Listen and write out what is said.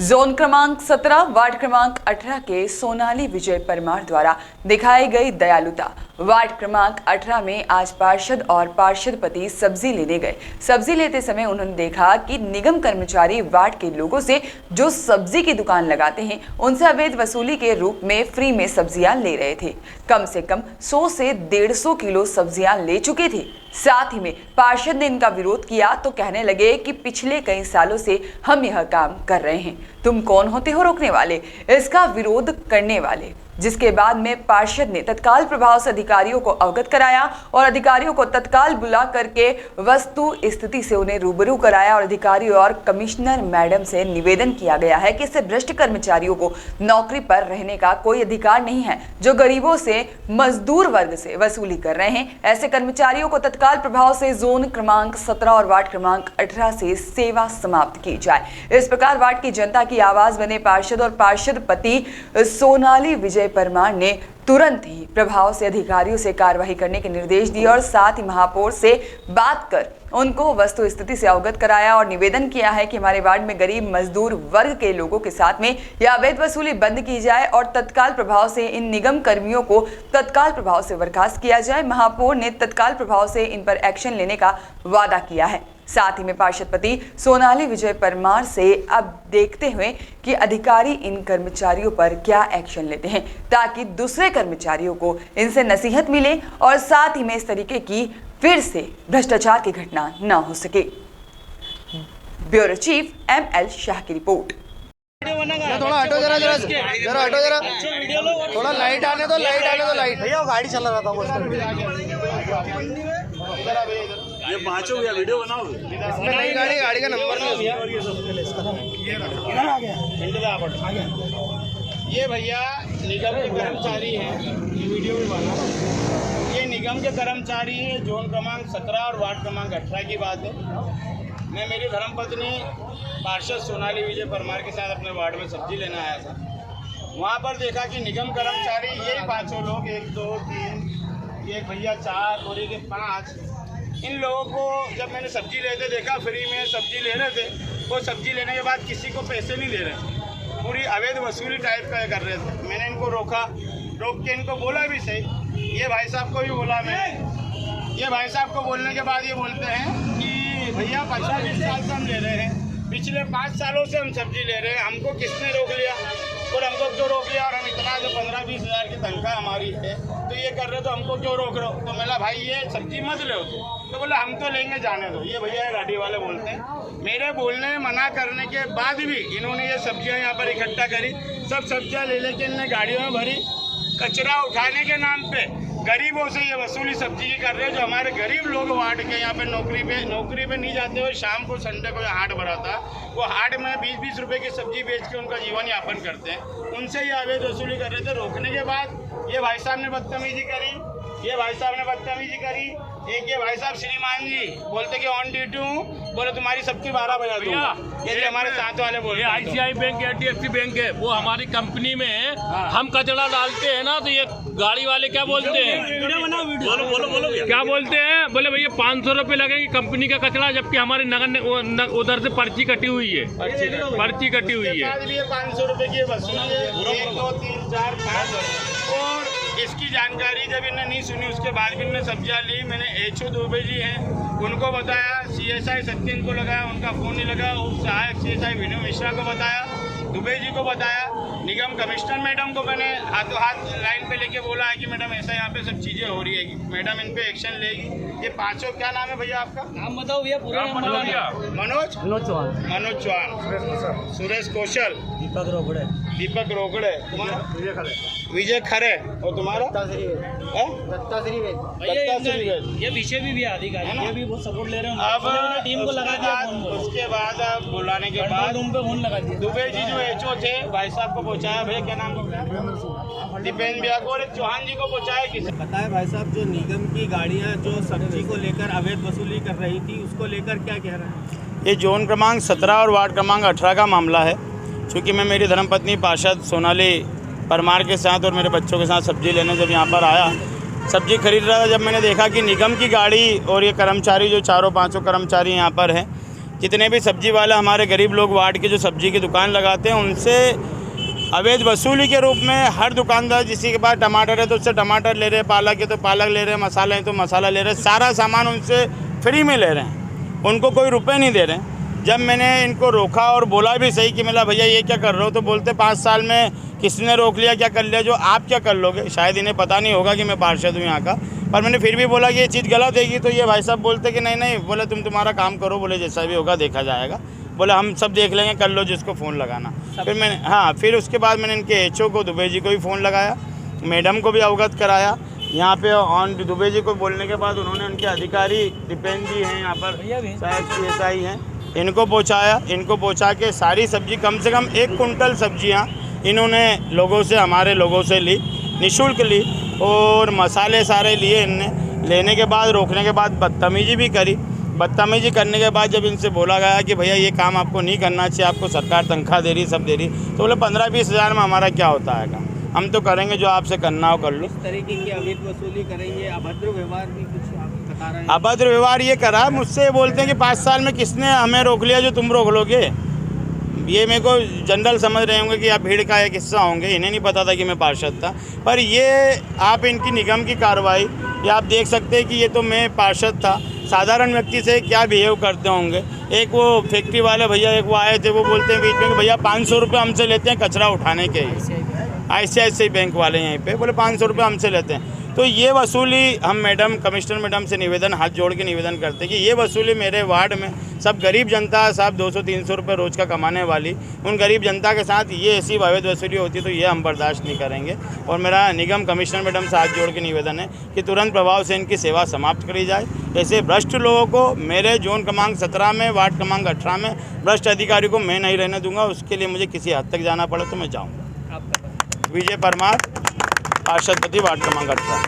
Zone क्रमांक 17 ward क्रमांक 18 के सोनाली विजय परमार द्वारा दिखाई गई दयालुता। वार्ड क्रमांक 18 में आज पार्षद और पार्षद पति सब्जी लेने गए। सब्जी लेते समय उन्होंने देखा कि निगम कर्मचारी वार्ड के लोगों से जो सब्जी की दुकान लगाते हैं उनसे अवैध वसूली के रूप में फ्री में सब्जियां ले रहे थे। कम से कम 100 से 150 किलो सब्जियां ले चुके थे। साथ ही में पार्षद ने इनका विरोध किया तो कहने लगे कि पिछले कई सालों से हम यह काम कर रहे हैं, तुम कौन होते हो रोकने वाले, इसका विरोध करने वाले। जिसके बाद में पार्षद ने तत्काल प्रभाव से अधिकारियों को अवगत कराया और अधिकारियों को तत्काल बुला करके वस्तु स्थिति से उन्हें रूबरू कराया और अधिकारियों और कमिश्नर मैडम से निवेदन किया गया है कि इससे भ्रष्ट कर्मचारियों को नौकरी पर रहने का कोई अधिकार नहीं है, जो गरीबों से मजदूर वर्ग से वसूली कर रहे हैं। ऐसे कर्मचारियों को तत्काल प्रभाव से जोन क्रमांक 17 और वार्ड क्रमांक 18 से सेवा समाप्त की जाए। इस प्रकार वार्ड की जनता की आवाज बने पार्षद और पार्षद पति सोनाली विजय परमार ने तुरंत ही प्रभाव से अधिकारियों से कार्रवाई करने के निर्देश दिए और साथ ही महापौर से बात कर उनको वस्तु स्थिति से अवगत कराया और निवेदन किया है कि हमारे वार्ड में गरीब मजदूर वर्ग के लोगों के साथ में यह अवैध वसूली बंद की जाए और तत्काल प्रभाव से इन निगम कर्मियों को तत्काल प्रभाव से बर्खास्त किया जाए। महापौर ने तत्काल प्रभाव से इन पर एक्शन लेने का वादा किया है। साथ ही में पार्षद पति सोनाली विजय परमार से अब देखते हुए कि अधिकारी इन कर्मचारियों पर क्या एक्शन लेते हैं ताकि दूसरे कर्मचारियों को इनसे नसीहत मिले और साथ ही में इस तरीके की फिर से भ्रष्टाचार की घटना न हो सके। ब्यूरो चीफ ML शाह की रिपोर्ट। थोड़ा हटो जरा हटो जरा थोड़ा लाइट आने दो भैया गाड़ी चला रहा था ये पांचों भैया वीडियो बनाओ। गाड़ी का नंबर ये भैया निगम के कर्मचारी हैं, ये वीडियो भी बना। ये निगम के कर्मचारी है, जोन क्रमांक 17 और वार्ड क्रमांक 18 की बात है। मैं मेरी धर्मपत्नी पार्षद सोनाली विजय परमार के साथ अपने वार्ड में सब्जी लेने आया था। वहाँ पर देखा कि निगम कर्मचारी यही पांचों लोग, 1 2 3 एक भैया 4 और एक 5, इन लोगों को जब मैंने सब्जी लेते देखा, फ्री में सब्जी ले रहे थे। वो सब्जी लेने के बाद किसी को पैसे नहीं दे रहे, पूरी अवैध वसूली टाइप का कर रहे थे। मैंने इनको रोक के इनको बोला भी सही। ये भाई साहब को भी बोला मैं। ये भाई साहब को बोलने के बाद ये बोलते हैं कि भैया 15-20 साल से हम ले रहे हैं, पिछले 5 सालों से हम सब्जी ले रहे हैं, हमको किसने रोक लिया और हमको क्यों रोक लिया, और हम इतना जो 15-20 हज़ार की तनख्वाह हमारी है तो ये कर रहे तो हमको क्यों रोक रहे हो। तो मैंने भाई ये सब्जी मत ले तो बोला हम तो लेंगे, जाने दो। ये भैया गाड़ी वाले बोलते हैं। मेरे बोलने में मना करने के बाद भी इन्होंने ये सब्जियां यहाँ पर इकट्ठा करी। सब सब्जियां ले लेके इन्होंने गाड़ियों में भरी। कचरा उठाने के नाम पे गरीबों से ये वसूली सब्जी की कर रहे हैं। जो हमारे गरीब लोग वार्ड के यहाँ पे नौकरी पे नहीं जाते हुए शाम को संडे को हाट भरा था, वो हाट में 20-20 रुपए की सब्जी बेच के उनका जीवन यापन करते हैं, उनसे ये अवैध वसूली कर रहे थे। रोकने के बाद ये भाई साहब ने बदतमीजी करी। एक ये भाई साहब श्रीमान जी बोलते कि ऑन ड्यूटी हूँ, बोले तुम्हारी सबकी 12 बजा दूँ। ये हमारे साथ वाले बोले ICI बैंक HDFC बैंक है, वो हमारी कंपनी में हम कचरा डालते हैं ना, तो ये गाड़ी वाले क्या बोलते हैं, बोलो क्या बोलते हैं, बोले भैया 500 रुपये लगेंगे कंपनी का कचरा, जबकि हमारी नगर उधर से पर्ची कटी हुई है। 500 रुपये की वसूली है, 1 2 3 4 5। और इसकी जानकारी जब इन्हें नहीं सुनी उसके बाद भी इन्हें सब्जियाँ ली। मैंने HO दुबे जी हैं उनको बताया, CSI सत्यन को लगाया, उनका फ़ोन नहीं लगा। सहायक CSI विनय मिश्रा को बताया, दुबे जी को बताया, निगम कमिश्नर मैडम को मैंने हाथों हाथ लाइन पे लेके बोला है कि मैडम ऐसा यहाँ पे सब चीज़ें हो रही है कि मैडम इन पे एक्शन लेगी। ये पांचों, क्या नाम है भैया आपका? नाम बताओ भैया, पूरा नाम बताओ। मनोज चौहान, सुरेश कौशल, दीपक रोकड़े, तुम्हारा विजय खरे, और तुम्हारा दत्ता श्री। ये विषय भी अधिकारी है, ये भी बहुत सपोर्ट ले रहे हैं। अब टीम को लगा दिया, उसके बाद अब बुलाने के बाद रूम पे फोन लगा दिया। दुबे जी जो HO थे भाई साहब को पहुँचाया। भैया क्या नाम दीपेंद्र भैया को, और चौहान जी को पहुँचाया। किसे पता है भाई साहब, जो निगम की गाड़ियाँ जो सब्जी को लेकर अवैध वसूली कर रही थी, उसको लेकर क्या कह रहे हैं? ये जोन क्रमांक 17 और वार्ड क्रमांक 18 का मामला है। क्योंकि मैं मेरी धर्मपत्नी पार्षद सोनाली परमार के साथ और मेरे बच्चों के साथ सब्जी लेने जब यहाँ पर आया, सब्जी खरीद रहा था, जब मैंने देखा कि निगम की गाड़ी और ये कर्मचारी जो 4-5 कर्मचारी यहाँ पर हैं, जितने भी सब्जी वाले हमारे गरीब लोग वार्ड के जो सब्जी की दुकान लगाते हैं उनसे अवैध वसूली के रूप में हर दुकानदार, किसी के पास टमाटर है तो उससे टमाटर ले रहे हैं, पालक है तो पालक ले रहे हैं, मसाला है तो मसाला ले रहे हैं, सारा सामान उनसे फ्री में ले रहे हैं, उनको कोई रुपए नहीं दे रहे हैं। जब मैंने इनको रोका और बोला भी सही कि मेरा भैया ये क्या कर रहे हो, तो बोलते 5 साल में किसने रोक लिया, क्या कर लिया, जो आप क्या कर लोगे। शायद इन्हें पता नहीं होगा कि मैं पार्षद हूँ यहाँ का, पर मैंने फिर भी बोला कि ये चीज़ गलत है तो ये भाई साहब बोलते कि नहीं नहीं, बोले तुम तुम्हारा काम करो, बोले जैसा भी होगा देखा जाएगा, बोले हम सब देख लेंगे, कर लो जिसको फ़ोन लगाना। फिर मैंने फिर उसके बाद मैंने इनके एचओ को, दुबे जी को भी फ़ोन लगाया, मैडम को भी अवगत कराया। यहाँ पे ऑन दुबे जी को बोलने के बाद उन्होंने उनके अधिकारी दीपेंद्र जी हैं यहाँ पर, शायद PSI हैं, इनको पहुँचाया। इनको पहुँचा के सारी सब्जी, कम से कम 1 कुंटल सब्जियाँ इन्होंने लोगों से, हमारे लोगों से ली, निःशुल्क ली, और मसाले सारे लिए इनने। लेने के बाद, रोकने के बाद बदतमीजी भी करी। बदतमीजी करने के बाद जब इनसे बोला गया कि भैया ये काम आपको नहीं करना चाहिए, आपको सरकार तनख्वाह दे रही, सब दे रही, तो बोले 15-20 हज़ार में हमारा क्या होता है, हम तो करेंगे जो आपसे करना हो कर लो। इस तरीके की अवैध वसूली करेंगे, अभद्र व्यवहार भी कुछ आप बता रहे हैं। अभद्र व्यवहार ये करा, मुझसे बोलते हैं कि 5 साल में किसने हमें रोक लिया जो तुम रोक लोगे। ये मेरे को जनरल समझ रहे होंगे कि आप भीड़ का एक हिस्सा होंगे, इन्हें नहीं पता था कि मैं पार्षद था। पर ये आप इनकी निगम की कार्रवाई, ये आप देख सकते हैं कि ये तो मैं पार्षद था, साधारण व्यक्ति से क्या बिहेव करते होंगे। एक वो फैक्ट्री वाले भैया, एक वो आए थे, वो बोलते हैं बीच में कि भैया 500 रुपये हमसे लेते हैं कचरा उठाने के। ICICI बैंक वाले यहीं पे बोले 500 रुपये हमसे लेते हैं। तो ये वसूली हम मैडम, कमिश्नर मैडम से निवेदन, हाथ जोड़ के निवेदन करते हैं कि ये वसूली मेरे वार्ड में सब गरीब जनता साहब 200-300 रुपये रोज़ का कमाने वाली उन गरीब जनता के साथ ये ऐसी अवैध वसूली होती है तो ये हम बर्दाश्त नहीं करेंगे। और मेरा निगम कमिश्नर मैडम से हाथ जोड़ के निवेदन है कि तुरंत प्रभाव से इनकी सेवा समाप्त करी जाए। ऐसे भ्रष्ट लोगों को मेरे जोन क्रमांक 17 में, वार्ड क्रमांक 18 में भ्रष्ट अधिकारी को मैं नहीं रहने दूंगा। उसके लिए मुझे किसी हद तक जाना पड़े तो मैं जाऊँगा। विजय परमार, पार्षद पति, वार्ड क्रमांक 18।